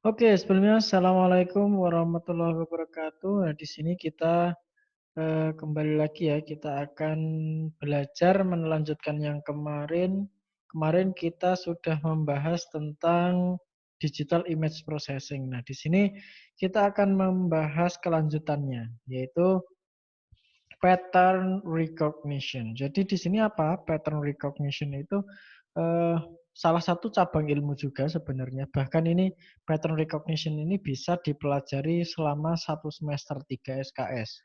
Oke, sebelumnya assalamualaikum warahmatullahi wabarakatuh. Nah, di sini kita kembali lagi ya. Kita akan belajar melanjutkan yang kemarin. Kemarin kita sudah membahas tentang digital image processing. Nah, di sini kita akan membahas kelanjutannya, yaitu pattern recognition. Jadi di sini apa? Pattern recognition itu eh, salah satu cabang ilmu juga sebenarnya. Bahkan ini pattern recognition ini bisa dipelajari selama satu semester 3 SKS.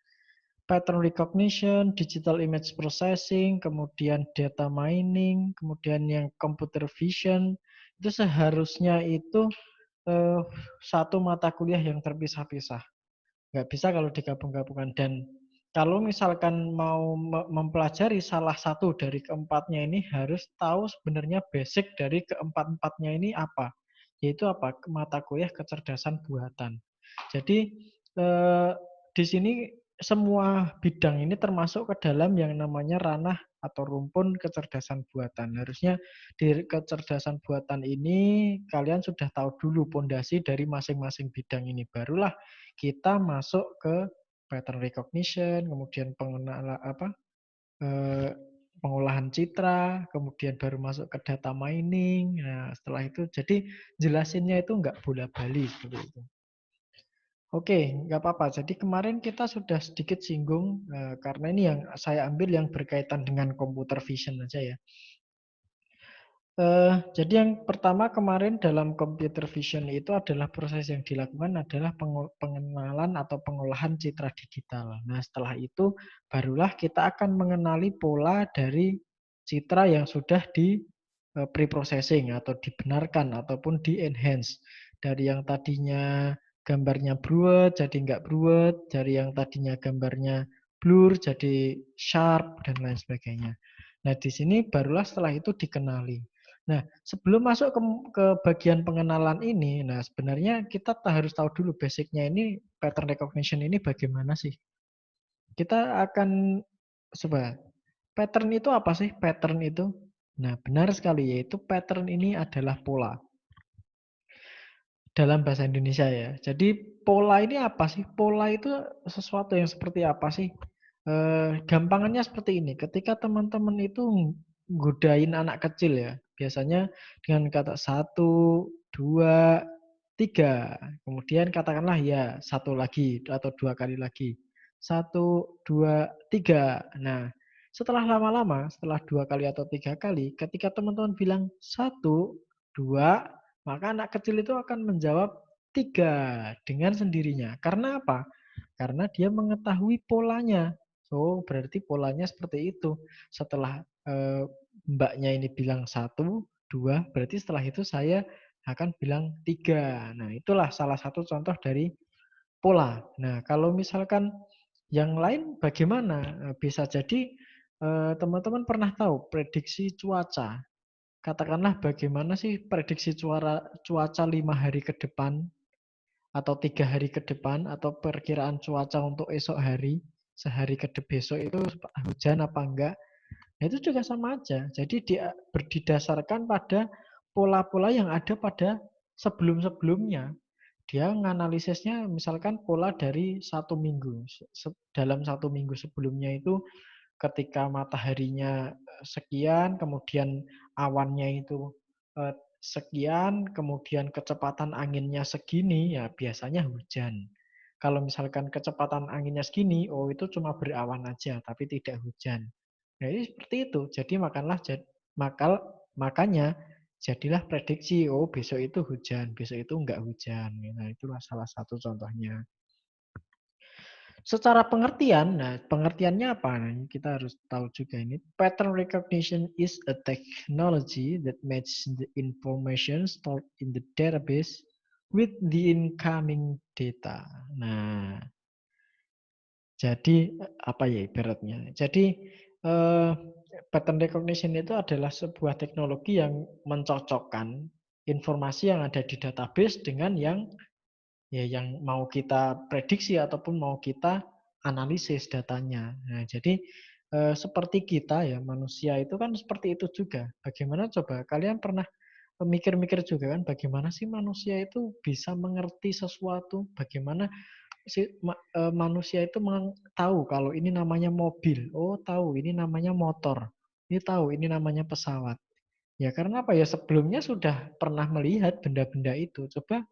Pattern recognition, digital image processing, kemudian data mining, kemudian yang computer vision, itu seharusnya itu eh, satu mata kuliah yang terpisah-pisah. Nggak bisa kalau digabung-gabungkan. Dan kalau misalkan mau mempelajari salah satu dari keempatnya ini harus tahu sebenarnya basic dari keempat-empatnya ini apa. Yaitu apa? Mata kuliah kecerdasan buatan. Jadi eh, di sini semua bidang ini termasuk ke dalam yang namanya ranah atau rumpun kecerdasan buatan. Harusnya di kecerdasan buatan ini kalian sudah tahu dulu pondasi dari masing-masing bidang ini. Barulah kita masuk ke pattern recognition, kemudian eh, pengolahan citra, kemudian baru masuk ke data mining. Nah, setelah itu jadi jelasinnya itu nggak bola-bali seperti itu. Oke, nggak apa-apa. Jadi kemarin kita sudah sedikit singgung karena ini yang saya ambil yang berkaitan dengan computer vision aja ya. Jadi yang pertama kemarin dalam computer vision itu adalah proses yang dilakukan adalah pengenalan atau pengolahan citra digital. Nah, setelah itu barulah kita akan mengenali pola dari citra yang sudah di pre-processing atau dibenarkan ataupun di-enhance. Dari yang tadinya gambarnya bruet jadi nggak bruet, dari yang tadinya gambarnya blur jadi sharp dan lain sebagainya. Nah, di sini barulah setelah itu dikenali. Nah, sebelum masuk ke bagian pengenalan ini, nah sebenarnya kita harus tahu dulu basicnya ini pattern recognition ini bagaimana sih? Kita akan coba, pattern itu apa sih? Pattern itu? Nah, benar sekali yaitu pattern ini adalah pola dalam bahasa Indonesia ya. Jadi pola ini apa sih? Pola itu sesuatu yang seperti apa sih? Gampangannya seperti ini. Ketika teman-teman itu godain anak kecil ya, biasanya dengan kata satu, dua, tiga. Kemudian katakanlah ya satu lagi atau dua kali lagi. Satu, dua, tiga. Nah, setelah lama-lama, setelah dua kali atau tiga kali, ketika teman-teman bilang satu, dua, maka anak kecil itu akan menjawab tiga dengan sendirinya. Karena apa? Karena dia mengetahui polanya. Oh, berarti polanya seperti itu. Setelah mbaknya ini bilang satu, dua, berarti setelah itu saya akan bilang tiga. Nah, itulah salah satu contoh dari pola. Nah, kalau misalkan yang lain bagaimana? Bisa jadi teman-teman pernah tahu prediksi cuaca. Katakanlah bagaimana sih prediksi cuaca 5 hari ke depan atau 3 hari ke depan atau perkiraan cuaca untuk esok hari, sehari ke besok itu hujan apa enggak. Nah, itu juga sama aja. Jadi dia berdasarkan pada pola-pola yang ada pada sebelum-sebelumnya. Dia menganalisisnya misalkan pola dari 1 minggu. Dalam 1 minggu sebelumnya itu ketika mataharinya sekian, kemudian awannya itu sekian, kemudian kecepatan anginnya segini, ya biasanya hujan. Kalau misalkan kecepatan anginnya segini, oh itu cuma berawan aja, tapi tidak hujan. Nah, ini seperti itu. Jadi makanya jadilah prediksi, oh besok itu hujan, besok itu enggak hujan. Nah, itulah salah satu contohnya. Secara pengertian, nah pengertiannya apa? Nah, kita harus tahu juga ini. Pattern recognition is a technology that matches the information stored in the database with the incoming data. Nah, jadi apa ya ibaratnya? Jadi eh, pattern recognition itu adalah sebuah teknologi yang mencocokkan informasi yang ada di database dengan yang mau kita prediksi ataupun mau kita analisis datanya. Nah, jadi seperti kita ya manusia itu kan seperti itu juga. Bagaimana coba kalian pernah mikir-mikir juga kan bagaimana sih manusia itu bisa mengerti sesuatu, bagaimana manusia itu tahu kalau ini namanya mobil, oh tahu ini namanya motor, ini tahu ini namanya pesawat. Ya karena apa ya sebelumnya sudah pernah melihat benda-benda itu. Coba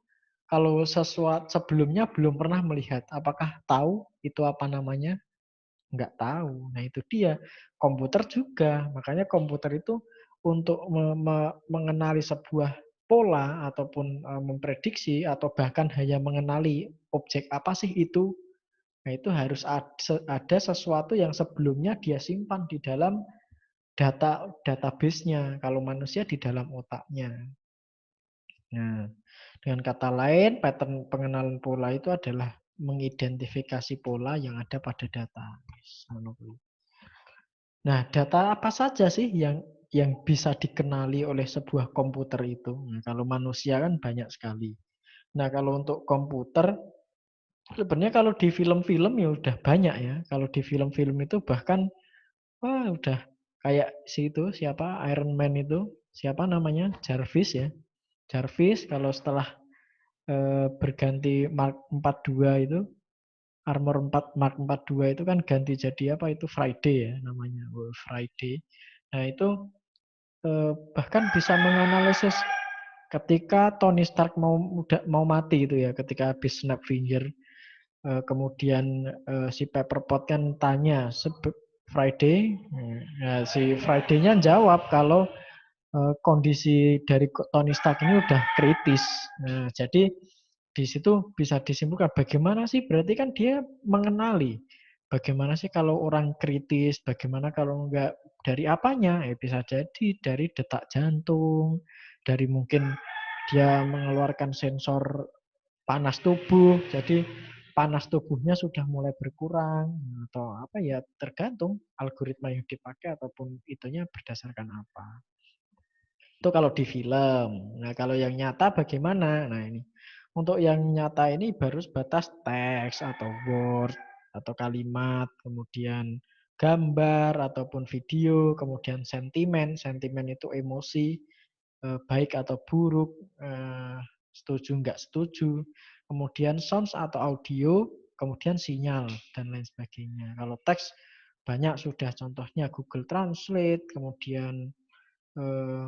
kalau sesuatu sebelumnya belum pernah melihat, apakah tahu itu apa namanya? Nggak tahu. Nah itu dia. Komputer juga. Makanya komputer itu untuk mengenali sebuah pola ataupun memprediksi atau bahkan hanya mengenali objek apa sih itu. Nah itu harus ada sesuatu yang sebelumnya dia simpan di dalam database-nya. Kalau manusia di dalam otaknya. Nah, dengan kata lain, pattern pengenalan pola itu adalah mengidentifikasi pola yang ada pada data. Nah, data apa saja sih yang bisa dikenali oleh sebuah komputer itu? Nah, kalau manusia kan banyak sekali. Nah, kalau untuk komputer, sebenarnya kalau di film-film ya udah banyak ya. Kalau di film-film itu bahkan wah udah kayak itu siapa Iron Man itu siapa namanya Jarvis ya. Jarvis kalau setelah berganti Mark 42 itu Armor 4 Mark 42 itu kan ganti jadi apa itu Friday ya namanya Friday. Nah itu bahkan bisa menganalisis ketika Tony Stark mau mati itu ya ketika habis snap finger kemudian si Pepperpot kan tanya Friday, nah, si Friday-nya jawab kalau kondisi dari Tony Stark ini udah kritis. Nah, jadi di situ bisa disimpulkan bagaimana sih berarti kan dia mengenali bagaimana sih kalau orang kritis, bagaimana kalau enggak dari apanya? Bisa jadi dari detak jantung, dari mungkin dia mengeluarkan sensor panas tubuh. Jadi panas tubuhnya sudah mulai berkurang atau apa ya tergantung algoritma yang dipakai ataupun itunya berdasarkan apa. Itu kalau di film. Nah, kalau yang nyata bagaimana? Nah, ini. Untuk yang nyata ini baru sebatas teks atau word atau kalimat, kemudian gambar ataupun video, kemudian sentimen. Sentimen itu emosi, baik atau buruk, setuju nggak setuju. Kemudian sounds atau audio, kemudian sinyal dan lain sebagainya. Kalau teks banyak sudah contohnya Google Translate, kemudian eh,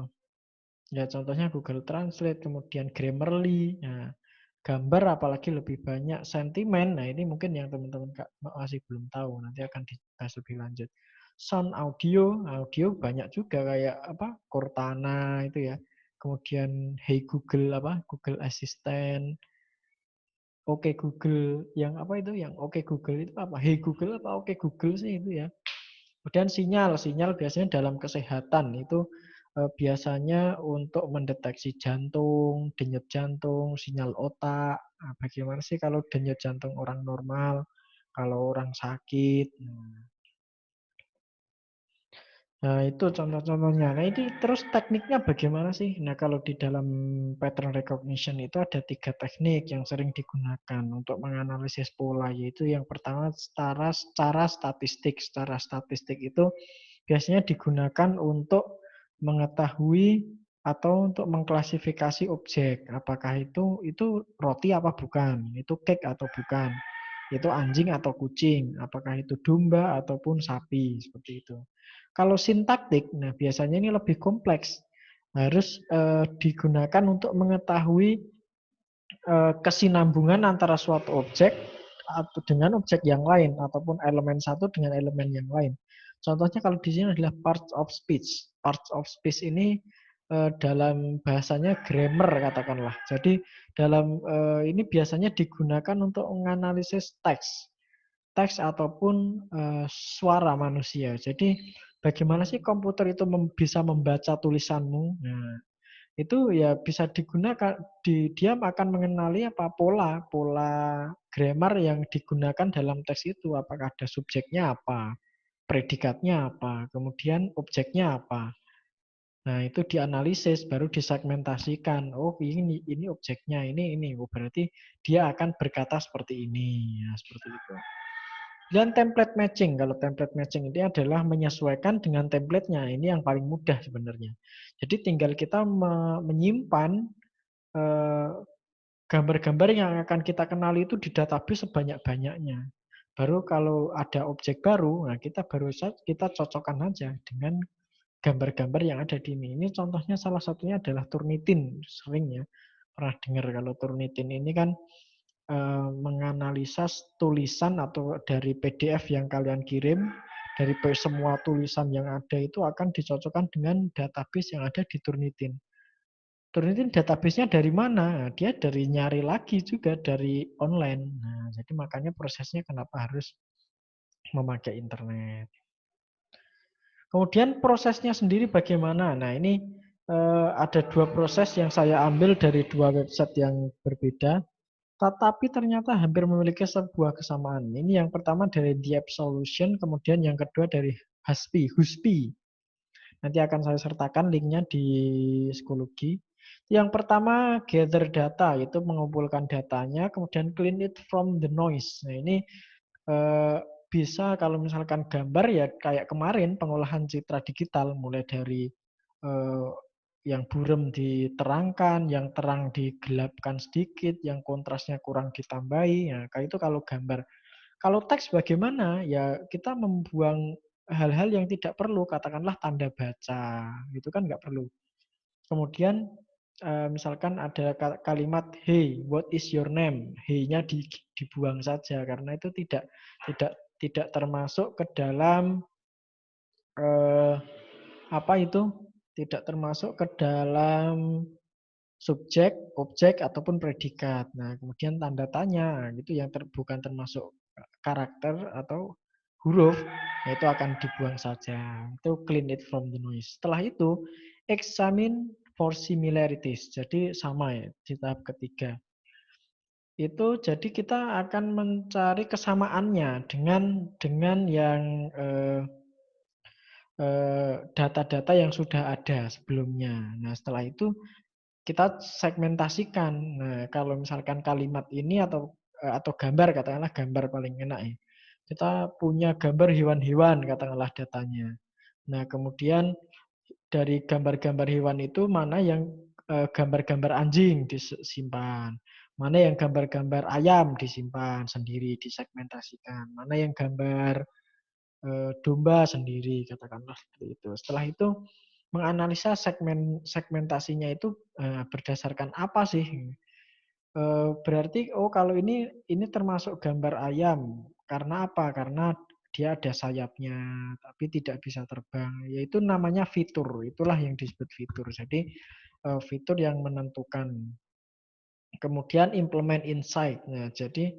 ya contohnya Google Translate, kemudian Grammarly. Nah, gambar apalagi lebih banyak sentimen. Nah, ini mungkin yang teman-teman masih belum tahu. Nanti akan dibahas lebih lanjut. Sound audio, audio banyak juga kayak apa? Cortana itu ya. Kemudian Hey Google apa? Google Assistant. Oke Google yang apa itu? Yang Oke Google itu apa? Hey Google apa Oke Google sih itu ya. Kemudian sinyal, sinyal biasanya dalam kesehatan itu biasanya untuk mendeteksi jantung, denyut jantung, sinyal otak. Nah, bagaimana sih kalau denyut jantung orang normal, kalau orang sakit. Nah, itu contoh-contohnya. Nah, ini terus tekniknya bagaimana sih? Nah, kalau di dalam pattern recognition itu ada 3 teknik yang sering digunakan untuk menganalisis pola, yaitu yang pertama secara statistik. Secara statistik itu biasanya digunakan untuk mengetahui atau untuk mengklasifikasi objek. Apakah itu roti apa bukan? Itu cake atau bukan? Itu anjing atau kucing? Apakah itu domba ataupun sapi? Seperti itu. Kalau sintaktik, nah biasanya ini lebih kompleks. Harus digunakan untuk mengetahui kesinambungan antara suatu objek atau dengan objek yang lain ataupun elemen satu dengan elemen yang lain. Contohnya kalau di sini adalah parts of speech. Parts of speech ini dalam bahasanya grammar katakanlah. Jadi dalam ini biasanya digunakan untuk menganalisis teks, teks ataupun suara manusia. Jadi bagaimana sih komputer itu bisa membaca tulisanmu? Nah, itu ya bisa digunakan dia akan mengenali apa pola grammar yang digunakan dalam teks itu, apakah ada subjeknya apa, predikatnya apa, kemudian objeknya apa. Nah, itu dianalisis baru disegmentasikan. Oh, ini objeknya, ini. Oh, berarti dia akan berkata seperti ini. Ya, seperti itu. Dan template matching. Kalau template matching ini adalah menyesuaikan dengan template-nya. Ini yang paling mudah sebenarnya. Jadi tinggal kita menyimpan eh, gambar-gambar yang akan kita kenali itu di database sebanyak-banyaknya. Baru kalau ada objek baru, nah kita baru saja kita cocokkan aja dengan gambar-gambar yang ada di ini. Ini contohnya salah satunya adalah Turnitin, sering ya pernah dengar kalau Turnitin ini kan menganalisa tulisan atau dari PDF yang kalian kirim, dari semua tulisan yang ada itu akan dicocokkan dengan database yang ada di Turnitin. Turnitin database-nya dari mana? Nah, dia dari nyari lagi juga dari online. Nah, jadi makanya prosesnya kenapa harus memakai internet. Kemudian prosesnya sendiri bagaimana? Nah, ini ada dua proses yang saya ambil dari dua website yang berbeda. Tetapi ternyata hampir memiliki sebuah kesamaan. Ini yang pertama dari The App Solution, kemudian yang kedua dari Huspi. Nanti akan saya sertakan linknya di Schoology. Yang pertama gather data, itu mengumpulkan datanya, kemudian clean it from the noise. Nah ini eh, bisa kalau misalkan gambar ya kayak kemarin pengolahan citra digital, mulai dari eh, yang buram diterangkan, yang terang digelapkan sedikit, yang kontrasnya kurang ditambahi. Ya, kayak itu kalau gambar. Kalau teks bagaimana? Ya kita membuang hal-hal yang tidak perlu, katakanlah tanda baca, itu kan nggak perlu. Kemudian misalkan ada kalimat hey, what is your name? Hey-nya dibuang saja karena itu tidak tidak termasuk ke dalam eh, apa itu? Tidak termasuk ke dalam subjek, objek ataupun predikat. Nah, kemudian tanda tanya itu yang bukan termasuk karakter atau huruf, itu akan dibuang saja. Itu clean it from the noise. Setelah itu examine for similarities. Jadi sama ya di tahap ketiga. Itu jadi kita akan mencari kesamaannya dengan yang data-data yang sudah ada sebelumnya. Nah, setelah itu kita segmentasikan. Nah, kalau misalkan kalimat ini atau gambar, katakanlah gambar paling enak ya. Kita punya gambar hewan-hewan, katakanlah datanya. Nah, kemudian dari gambar-gambar hewan itu mana yang gambar-gambar anjing disimpan, mana yang gambar-gambar ayam disimpan sendiri, disegmentasikan, mana yang gambar domba sendiri, katakanlah seperti itu. Setelah itu menganalisa segmentasinya itu berdasarkan apa sih? Berarti kalau ini termasuk gambar ayam. Karena apa? Karena dia ada sayapnya, tapi tidak bisa terbang. Yaitu namanya fitur. Itulah yang disebut fitur. Jadi fitur yang menentukan. Kemudian implement insight. Nah, jadi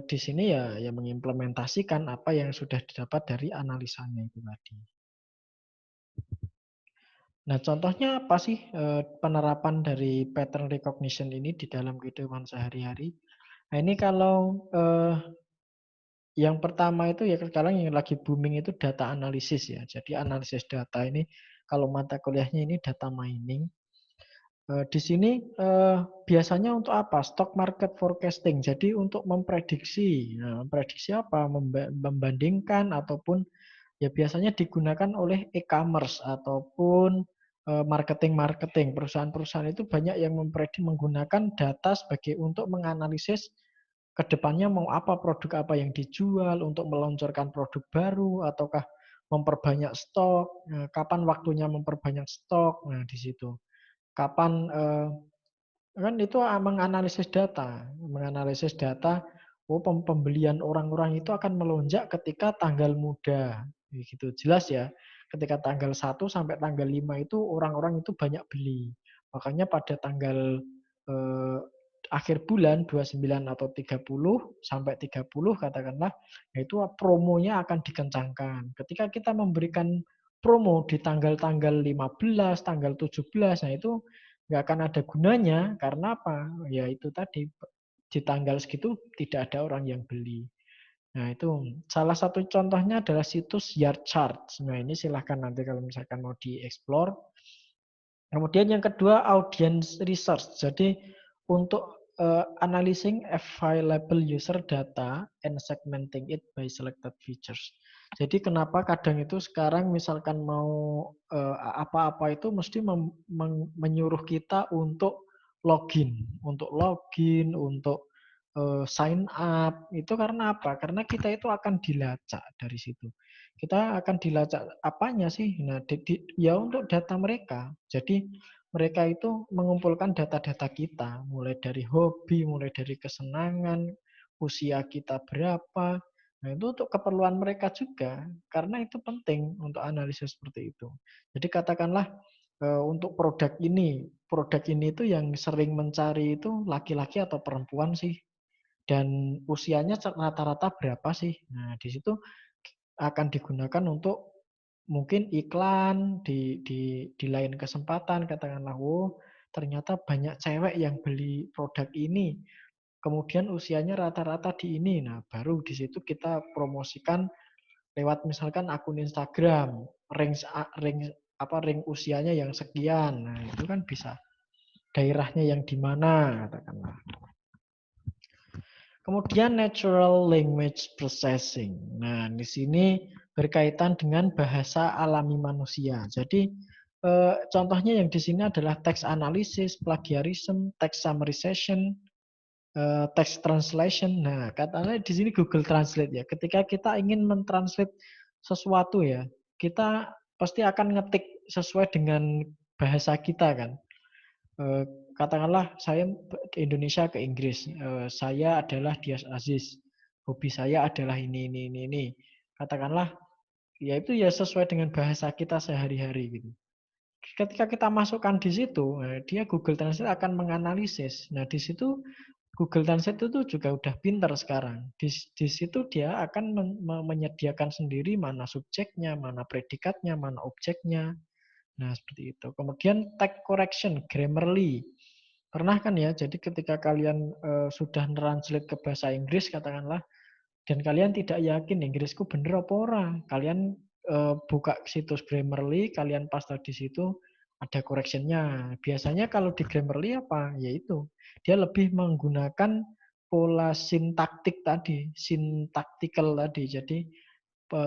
di sini ya mengimplementasikan apa yang sudah didapat dari analisanya itu tadi. Nah, contohnya apa sih penerapan dari pattern recognition ini di dalam kehidupan sehari-hari? Nah, ini kalau yang pertama itu ya sekarang yang lagi booming itu data analisis ya. Jadi analisis data ini kalau mata kuliahnya ini data mining. Di sini biasanya untuk apa? Stock market forecasting. Jadi untuk memprediksi. Nah, memprediksi apa? Membandingkan ataupun ya biasanya digunakan oleh e-commerce ataupun marketing-marketing. Perusahaan-perusahaan itu banyak yang menggunakan data sebagai untuk menganalisis ke depannya mau apa, produk apa yang dijual, untuk meluncurkan produk baru ataukah memperbanyak stok. Nah, kapan waktunya memperbanyak stok? Nah, di situ. Kapan kan itu menganalisis data. Oh, pembelian orang-orang itu akan melonjak ketika tanggal muda, gitu jelas ya. Ketika tanggal 1 sampai tanggal 5 itu orang-orang itu banyak beli. Makanya pada tanggal eh, akhir bulan 29 atau 30 sampai 30 katakanlah, itu promonya akan dikencangkan. Ketika kita memberikan promo di tanggal-tanggal 15, tanggal 17, nah itu nggak akan ada gunanya karena apa? Ya itu tadi di tanggal segitu tidak ada orang yang beli. Nah itu salah satu contohnya adalah situs Yard Charts. Nah ini silahkan nanti kalau misalkan mau dieksplor. Kemudian yang kedua audience research. Jadi untuk analyzing available user data and segmenting it by selected features. Jadi kenapa kadang itu sekarang misalkan mau apa-apa itu mesti menyuruh kita untuk login, untuk sign up. Itu karena apa? Karena kita itu akan dilacak dari situ. Kita akan dilacak apanya sih? Nah, ya untuk data mereka. Jadi mereka itu mengumpulkan data-data kita, mulai dari hobi, mulai dari kesenangan, usia kita berapa. Nah, itu untuk keperluan mereka juga, karena itu penting untuk analisis seperti itu. Jadi katakanlah untuk produk ini itu yang sering mencari itu laki-laki atau perempuan sih, dan usianya rata-rata berapa sih. Nah, di situ akan digunakan untuk mungkin iklan di lain kesempatan, katakanlah, oh ternyata banyak cewek yang beli produk ini, kemudian usianya rata-rata di ini. Nah, baru di situ kita promosikan lewat misalkan akun Instagram, ring usianya yang sekian. Nah, itu kan bisa daerahnya yang di mana, katakanlah. Kemudian natural language processing. Nah, di sini berkaitan dengan bahasa alami manusia. Jadi contohnya yang di sini adalah text analysis, plagiarism, text summarization, text translation. Nah, katanya di sini Google Translate ya. Ketika kita ingin mentranslate sesuatu ya, kita pasti akan ngetik sesuai dengan bahasa kita kan. Katakanlah saya ke Indonesia ke Inggris. Saya adalah Dias Aziz. Hobi saya adalah ini. Katakanlah ya itu ya sesuai dengan bahasa kita sehari-hari gitu. Ketika kita masukkan di situ, dia Google Translate akan menganalisis. Nah, di situ Google Translate itu juga udah pinter sekarang. Di situ dia akan menyediakan sendiri mana subjeknya, mana predikatnya, mana objeknya. Nah, seperti itu. Kemudian tag correction, Grammarly. Pernah kan ya, jadi ketika kalian sudah translate ke bahasa Inggris katakanlah, dan kalian tidak yakin Inggrisku bener apa ora, kalian buka situs Grammarly, kalian paste di situ, ada correctionnya. Biasanya kalau di Grammarly apa? Yaitu dia lebih menggunakan pola sintaktik tadi, sintaktikal tadi. Jadi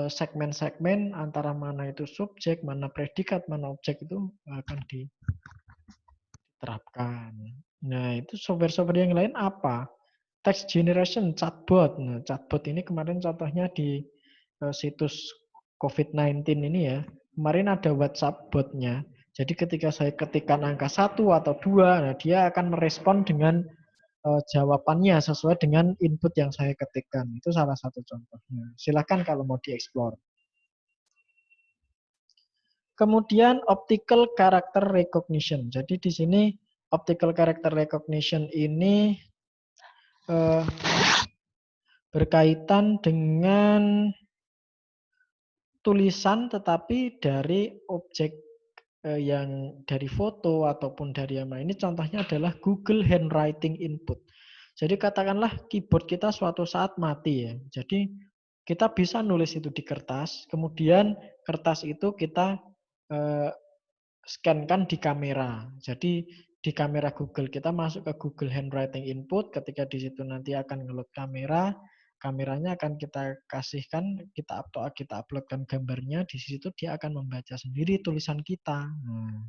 segmen-segmen antara mana itu subjek, mana predikat, mana objek itu akan diterapkan. Nah, itu software-software yang lain apa? Text generation, chatbot. Nah, chatbot ini kemarin contohnya di situs COVID-19 ini ya. Kemarin ada WhatsApp botnya. Jadi ketika saya ketikkan angka 1 atau 2, nah dia akan merespon dengan jawabannya sesuai dengan input yang saya ketikkan. Itu salah satu contohnya. Silakan kalau mau dieksplor. Kemudian optical character recognition. Jadi di sini optical character recognition ini berkaitan dengan tulisan tetapi dari objek yang dari foto ataupun dari yang lain. Ini contohnya adalah Google Handwriting Input. Jadi katakanlah keyboard kita suatu saat mati ya. Jadi kita bisa nulis itu di kertas, kemudian kertas itu kita eh, scan-kan di kamera. Jadi di kamera Google kita masuk ke Google Handwriting Input, ketika di situ nanti akan ngeload kamera, kameranya akan kita kasihkan, kita uploadkan gambarnya, di situ dia akan membaca sendiri tulisan kita. Nah,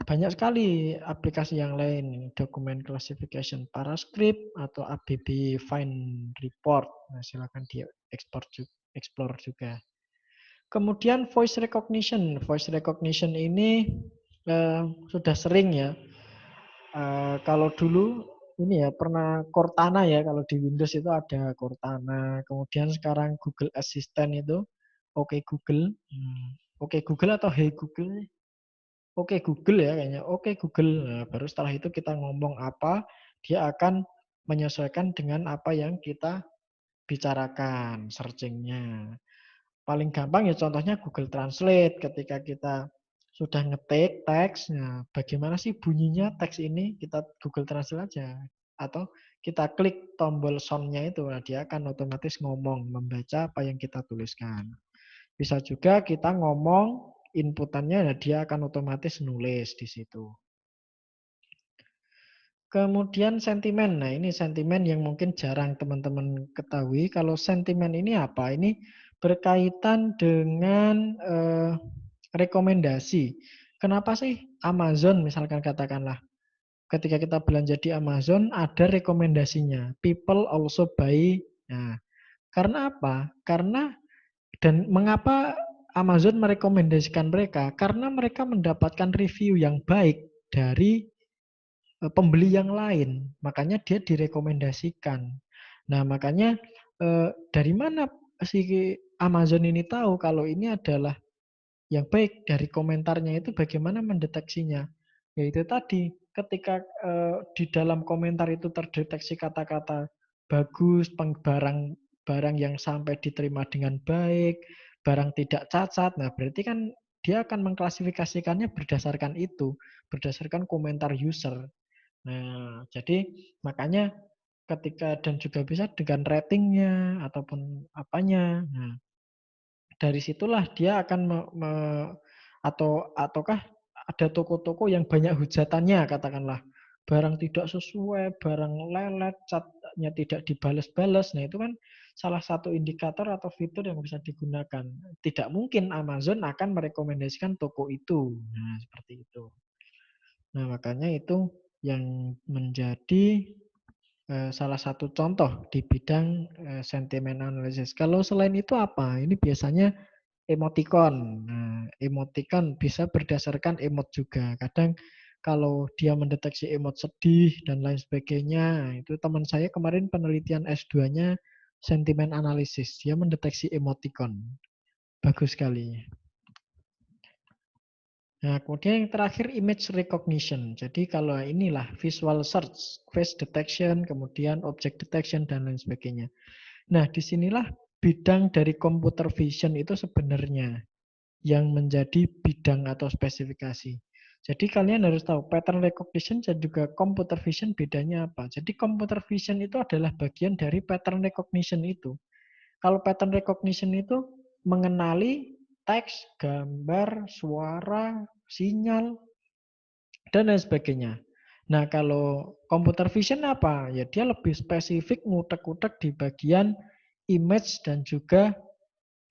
banyak sekali aplikasi yang lain, document classification parascript atau ABB Find Report. Nah, silakan explore juga. Kemudian voice recognition. Voice recognition ini sudah sering ya. Kalau dulu ini ya pernah Cortana ya, kalau di Windows itu ada Cortana. Kemudian sekarang Google Assistant itu Oke Google. Oke Google atau Hey Google? Oke Google ya kayaknya. Oke Google. Nah, baru setelah itu kita ngomong apa, dia akan menyesuaikan dengan apa yang kita bicarakan, searchingnya. Paling gampang ya contohnya Google Translate. Ketika kita sudah ngetik teks, nah bagaimana sih bunyinya teks ini? Kita Google Translate aja. Atau kita klik tombol sound-nya itu, nah dia akan otomatis ngomong, membaca apa yang kita tuliskan. Bisa juga kita ngomong inputannya, nah dia akan otomatis nulis di situ. Kemudian sentimen. Nah, ini sentimen yang mungkin jarang teman-teman ketahui. Kalau sentimen ini apa? Ini berkaitan dengan rekomendasi. Kenapa sih Amazon misalkan katakanlah ketika kita belanja di Amazon ada rekomendasinya. People also buy. Nah, karena apa? Karena dan mengapa Amazon merekomendasikan mereka? Karena mereka mendapatkan review yang baik dari pembeli yang lain. Makanya dia direkomendasikan. Nah, makanya dari mana si Amazon ini tahu kalau ini adalah yang baik dari komentarnya itu bagaimana mendeteksinya? Yaitu tadi ketika di dalam komentar itu terdeteksi kata-kata bagus, barang yang sampai diterima dengan baik, barang tidak cacat. Nah, berarti kan dia akan mengklasifikasikannya berdasarkan itu, berdasarkan komentar user. Nah, jadi makanya ketika dan juga bisa dengan ratingnya ataupun apanya. Nah, dari situlah dia akan ataukah ada toko-toko yang banyak hujatannya katakanlah barang tidak sesuai, barang lelet, catnya tidak dibalas-balas. Nah, itu kan salah satu indikator atau fitur yang bisa digunakan. Tidak mungkin Amazon akan merekomendasikan toko itu. Nah, seperti itu. Nah, makanya itu yang menjadi salah satu contoh di bidang sentiment analysis. Kalau selain itu apa? Ini biasanya emoticon. Nah, emoticon bisa berdasarkan emot juga. Kadang kalau dia mendeteksi emot sedih dan lain sebagainya, itu teman saya kemarin penelitian S2-nya sentiment analysis. Dia mendeteksi emoticon. Bagus sekali. Nah, kemudian yang terakhir image recognition. Jadi kalau inilah visual search, face detection, kemudian object detection dan lain sebagainya. Nah, disinilah bidang dari computer vision itu sebenarnya yang menjadi bidang atau spesifikasi. Jadi kalian harus tahu pattern recognition dan juga computer vision bedanya apa. Jadi computer vision itu adalah bagian dari pattern recognition itu. Kalau pattern recognition itu mengenali teks, gambar, suara, sinyal, dan lain sebagainya. Nah, kalau computer vision apa? Ya dia lebih spesifik ngutek-ngutek di bagian image dan juga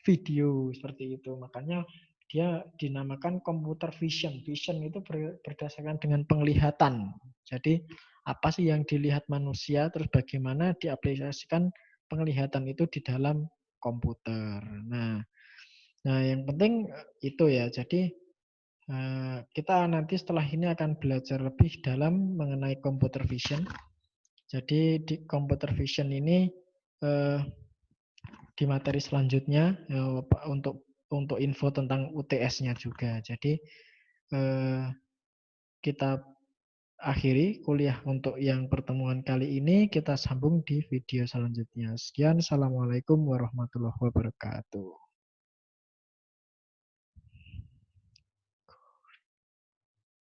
video seperti itu. Makanya dia dinamakan computer vision. Vision itu berdasarkan dengan penglihatan. Jadi apa sih yang dilihat manusia, terus bagaimana diaplikasikan penglihatan itu di dalam komputer. Nah, yang penting itu ya. Jadi kita nanti setelah ini akan belajar lebih dalam mengenai computer vision. Jadi di computer vision ini eh, di materi selanjutnya untuk info tentang UTS-nya juga. Jadi eh, kita akhiri kuliah untuk yang pertemuan kali ini. Kita sambung di video selanjutnya. Sekian, Assalamualaikum warahmatullahi wabarakatuh.